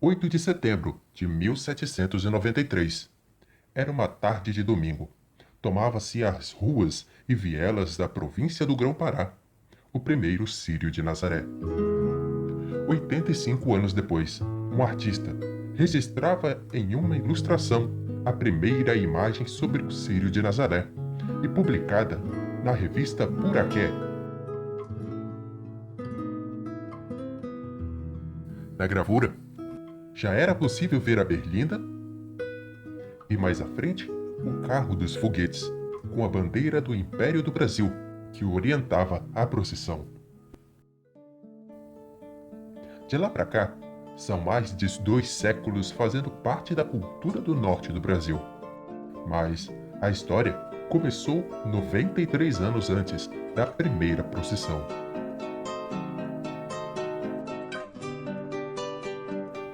8 de setembro de 1793. Era uma tarde de domingo. Tomava-se as ruas e vielas da província do Grão-Pará, o primeiro Círio de Nazaré. 85 anos depois, um artista registrava em uma ilustração a primeira imagem sobre o Círio de Nazaré e publicada na revista Puraqué. Na gravura, já era possível ver a berlinda e, mais à frente, o carro dos foguetes, com a bandeira do Império do Brasil, que orientava a procissão. De lá para cá, são mais de 2 séculos fazendo parte da cultura do norte do Brasil. Mas a história começou 93 anos antes da primeira procissão.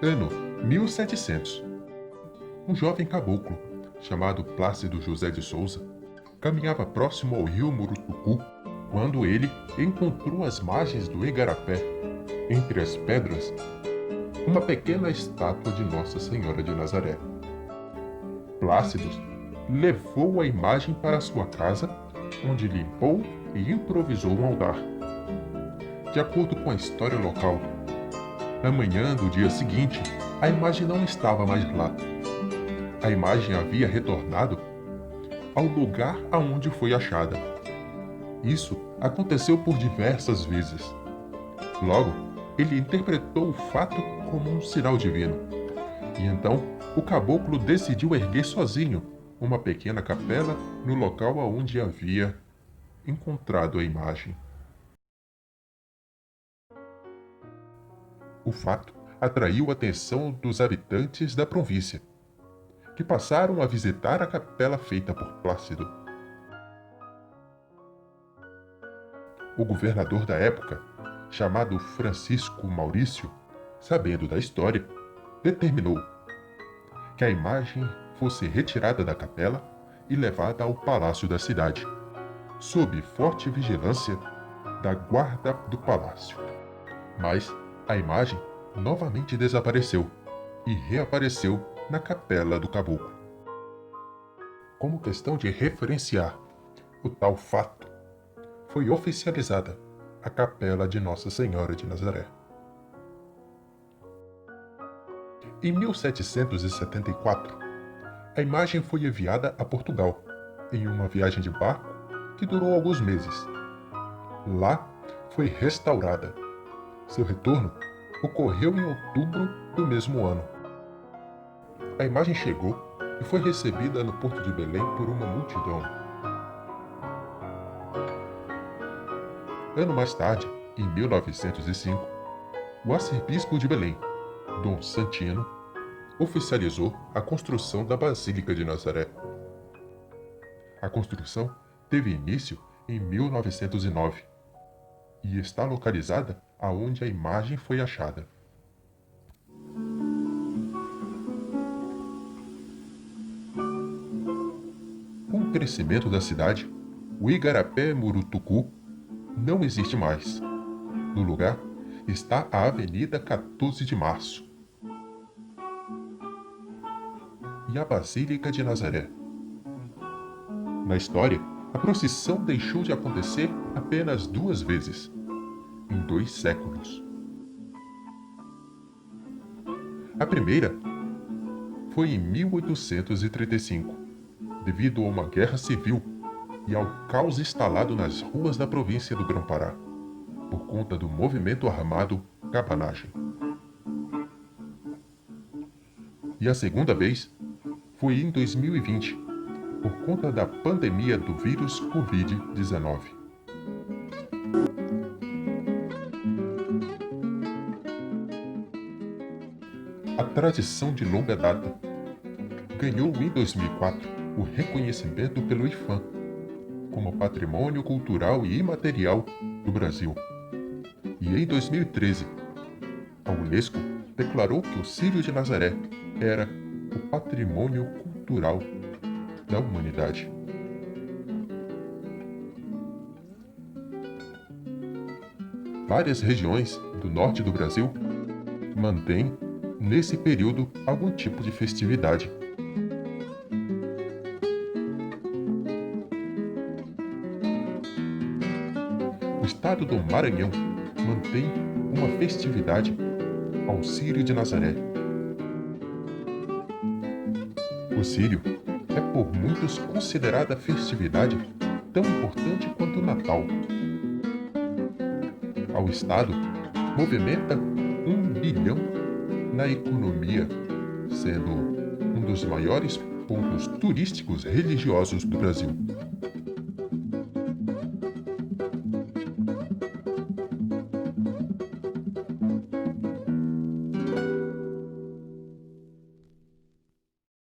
Ano 1700. Um jovem caboclo, chamado Plácido José de Souza, caminhava próximo ao rio Murutucu quando ele encontrou às margens do Igarapé, entre as pedras, uma pequena estátua de Nossa Senhora de Nazaré. Plácido levou a imagem para sua casa, onde limpou e improvisou um altar. De acordo com a história local, na manhã do dia seguinte, a imagem não estava mais lá. A imagem havia retornado ao lugar aonde foi achada. Isso aconteceu por diversas vezes. Logo, ele interpretou o fato como um sinal divino. E então, o caboclo decidiu erguer sozinho uma pequena capela no local onde havia encontrado a imagem. O fato atraiu a atenção dos habitantes da província, que passaram a visitar a capela feita por Plácido. O governador da época, chamado Francisco Maurício, sabendo da história, determinou que a imagem fosse retirada da capela e levada ao palácio da cidade, sob forte vigilância da guarda do palácio. Mas a imagem novamente desapareceu e reapareceu na capela do caboclo. Como questão de referenciar o tal fato, foi oficializada a capela de Nossa Senhora de Nazaré. Em 1774, a imagem foi enviada a Portugal, em uma viagem de barco que durou alguns meses. Lá foi restaurada. Seu retorno ocorreu em outubro do mesmo ano. A imagem chegou e foi recebida no Porto de Belém por uma multidão. Ano mais tarde, em 1905, o arcebispo de Belém, Dom Santino, oficializou a construção da Basílica de Nazaré. A construção teve início em 1909 e está localizada aonde a imagem foi achada. Com o crescimento da cidade, o Igarapé Murutucu não existe mais. No lugar está a Avenida 14 de Março e a Basílica de Nazaré. Na história, a procissão deixou de acontecer apenas 2 vezes, em 2 séculos. A primeira foi em 1835, devido a uma guerra civil e ao caos instalado nas ruas da província do Grão-Pará, por conta do movimento armado Cabanagem. E a segunda vez foi em 2020, por conta da pandemia do vírus Covid-19. A tradição de longa data ganhou em 2004 o reconhecimento pelo IFAM como Patrimônio Cultural e Imaterial do Brasil. E em 2013, a Unesco declarou que o Círio de Nazaré era o Patrimônio Cultural da Humanidade. Várias regiões do norte do Brasil mantêm nesse período algum tipo de festividade. O estado do Maranhão mantém uma festividade ao Círio de Nazaré. O Círio é por muitos considerada a festividade tão importante quanto o Natal. Ao estado movimenta 1 bilhão na economia, sendo um dos maiores pontos turísticos religiosos do Brasil.